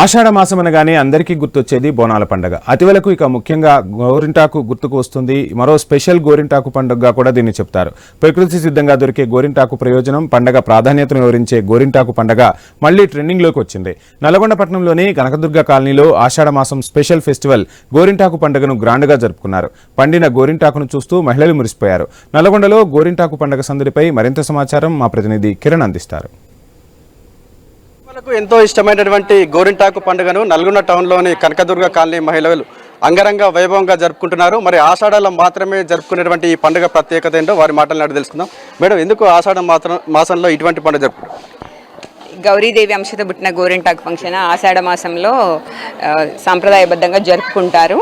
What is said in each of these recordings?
ఆషాఢ మాసం అనగానే అందరికీ గుర్తొచ్చేది బోనాల పండుగ. అతివలకు ఇక ముఖ్యంగా గోరింటాకు గుర్తుకు వస్తుంది. మరో స్పెషల్ గోరింటాకు పండుగగా కూడా దీన్ని చెప్తారు. ప్రకృతి సిద్ధంగా దొరికే గోరింటాకు ప్రయోజనం, పండుగ ప్రాధాన్యతను వివరించే గోరింటాకు పండుగ మళ్లీ ట్రెండింగ్లోకి వచ్చింది. నల్గొండ పట్టణంలోని కనకదుర్గ కాలనీలో ఆషాఢ మాసం స్పెషల్ ఫెస్టివల్ గోరింటాకు పండుగను గ్రాండ్గా జరుపుకున్నారు. పండిన గోరింటాకును చూస్తూ మహిళలు మురిసిపోయారు. నల్గొండలో గోరింటాకు పండుగ సందడిపై మరింత సమాచారం మా ప్రతినిధి కిరణ్ అందిస్తారు. ఎంతో ఇష్టమైనటువంటి గోరింటాకు పండుగను నల్గొండ టౌన్లోని కనకదుర్గ కాలనీ మహిళలు అంగరంగ వైభవంగా జరుపుకుంటున్నారు. మరి ఆషాఢంలో మాత్రమే జరుపుకునేటువంటి ఈ పండుగ ప్రత్యేకత ఏంటో వారి మాటలను తెలుసుకుందాం. మేడం, ఎందుకు ఆషాఢ మాసంలో ఇటువంటి పండుగ జరుపుకుంటారు? గౌరీదేవి అంశతో పుట్టిన గోరింటాకు ఫంక్షన్ ఆషాఢ మాసంలో సాంప్రదాయబద్ధంగా జరుపుకుంటారు.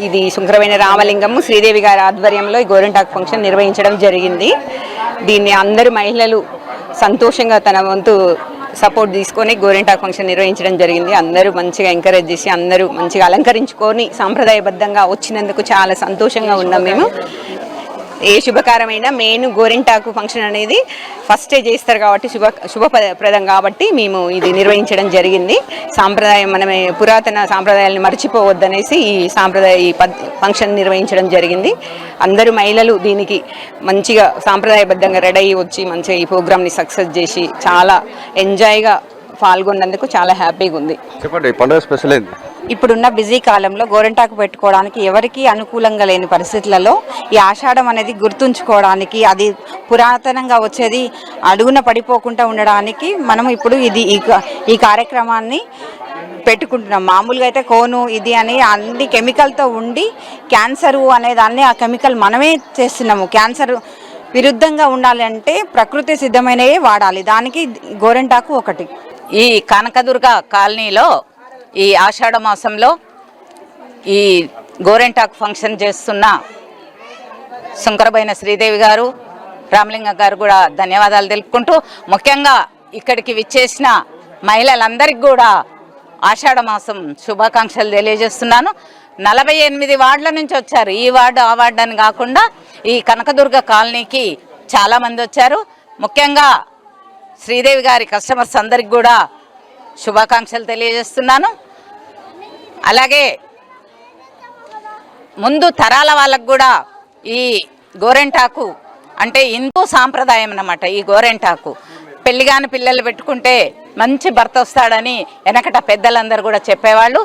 ఇది శుంకరమైన రామలింగము శ్రీదేవి గారి ఆధ్వర్యంలో ఈ గోరింటాకు ఫంక్షన్ నిర్వహించడం జరిగింది. దీన్ని అందరూ మహిళలు సంతోషంగా తన వంతు సపోర్ట్ తీసుకొని గోరింటాకు ఫంక్షన్ నిర్వహించడం జరిగింది. అందరూ మంచిగా ఎంకరేజ్ చేసి అందరూ మంచిగా అలంకరించుకొని సాంప్రదాయబద్ధంగా వచ్చినందుకు చాలా సంతోషంగా ఉన్నాం. మేము ఏ శుభకారమైన మెయిన్ గోరింటాకు ఫంక్షన్ అనేది ఫస్టే చేస్తారు కాబట్టి శుభప్రదం కాబట్టి మేము ఇది నిర్వహించడం జరిగింది. సాంప్రదాయం మనమే పురాతన సాంప్రదాయాలను మర్చిపోవద్దనేసి ఈ ఫంక్షన్ నిర్వహించడం జరిగింది. అందరూ మహిళలు దీనికి మంచిగా సాంప్రదాయబద్ధంగా రెడీ అయ్యి వచ్చి మంచిగా ఈ ప్రోగ్రామ్ని సక్సెస్ చేసి చాలా ఎంజాయ్గా పాల్గొన్నందుకు చాలా హ్యాపీగా ఉంది. చెప్పండి, పండుగ స్పెషల్ ఏంది? ఇప్పుడున్న బిజీ కాలంలో గోరింటాకు పెట్టుకోవడానికి ఎవరికి అనుకూలంగా లేని పరిస్థితులలో ఈ ఆషాఢం అనేది గుర్తుంచుకోవడానికి, అది పురాతనంగా వచ్చేది అడుగున పడిపోకుండా ఉండడానికి మనం ఇప్పుడు ఈ కార్యక్రమాన్ని పెట్టుకుంటున్నాం. మామూలుగా అయితే కోను ఇది అని అన్ని కెమికల్తో ఉండి క్యాన్సరు అనే దాన్ని ఆ కెమికల్ మనమే చేస్తున్నాము. క్యాన్సర్ విరుద్ధంగా ఉండాలంటే ప్రకృతి సిద్ధమైనవే వాడాలి. దానికి గోరింటాకు ఒకటి. ఈ కనకదుర్గ కాలనీలో ఈ ఆషాఢ మాసంలో ఈ గోరింటాకు ఫంక్షన్ చేస్తున్న శంకరబైన శ్రీదేవి గారు, రామలింగ గారు కూడా ధన్యవాదాలు తెలుపుకుంటూ, ముఖ్యంగా ఇక్కడికి విచ్చేసిన మహిళలందరికీ కూడా ఆషాఢ మాసం శుభాకాంక్షలు తెలియజేస్తున్నాను. 48 వార్డుల నుంచి వచ్చారు. ఈ వార్డు ఆ వార్డు అని కాకుండా ఈ కనకదుర్గ కాలనీకి చాలామంది వచ్చారు. ముఖ్యంగా శ్రీదేవి గారి కస్టమర్స్ అందరికి కూడా శుభాకాంక్షలు తెలియజేస్తున్నాను. అలాగే ముందు తరాల వాళ్ళకు కూడా ఈ గోరింటాకు అంటే హిందూ సాంప్రదాయం అన్నమాట. ఈ గోరింటాకు పెళ్లిగాని పిల్లలు పెట్టుకుంటే మంచి భర్త వస్తాడని వెనకట పెద్దలందరూ కూడా చెప్పేవాళ్ళు.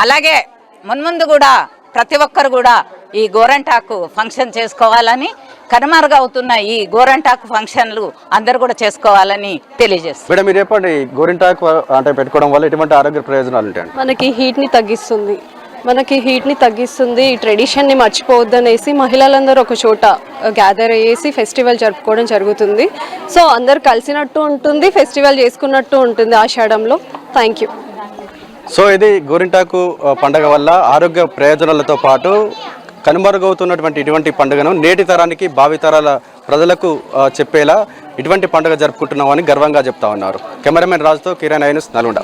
అలాగే మున్ముందు కూడా ప్రతి ఒక్కరు కూడా ఈ గోరింటాకు ఫంక్షన్ చేసుకోవాలని, కనుమరుగవుతున్న ఈ గోరింటాకు ఫంక్షన్లు అందరూ కూడా చేసుకోవాలని తెలియజేస్తారు. మేడం, మీరు చెప్పండి, గోరింటాకు అంటే పెట్టుకోవడం వల్ల ఎటువంటి ఆరోగ్య ప్రయోజనాలు ఉంటాయి? మనకి హీట్ని తగ్గిస్తుంది. ఈ ట్రెడిషన్ని మర్చిపోవద్దనేసి మహిళలందరూ ఒక చోట గ్యాదర్ అయ్యేసి ఫెస్టివల్ జరుపుకోవడం జరుగుతుంది. సో అందరు కలిసినట్టు ఉంటుంది, ఫెస్టివల్ చేసుకున్నట్టు ఉంటుంది ఆషాఢంలో. Thank you. సో ఇది గోరింటాకు పండుగ వల్ల ఆరోగ్య ప్రయోజనాలతో పాటు కనుమరుగవుతున్నటువంటి ఇటువంటి పండుగను నేటి తరానికి, భావితరాల ప్రజలకు చెప్పేలా ఇటువంటి పండుగ జరుపుకుంటున్నామని గర్వంగా చెప్తా ఉన్నారు. కెమెరామెన్ రాజుతో కిరణ్ ఐన్యూస్, నల్గొండ.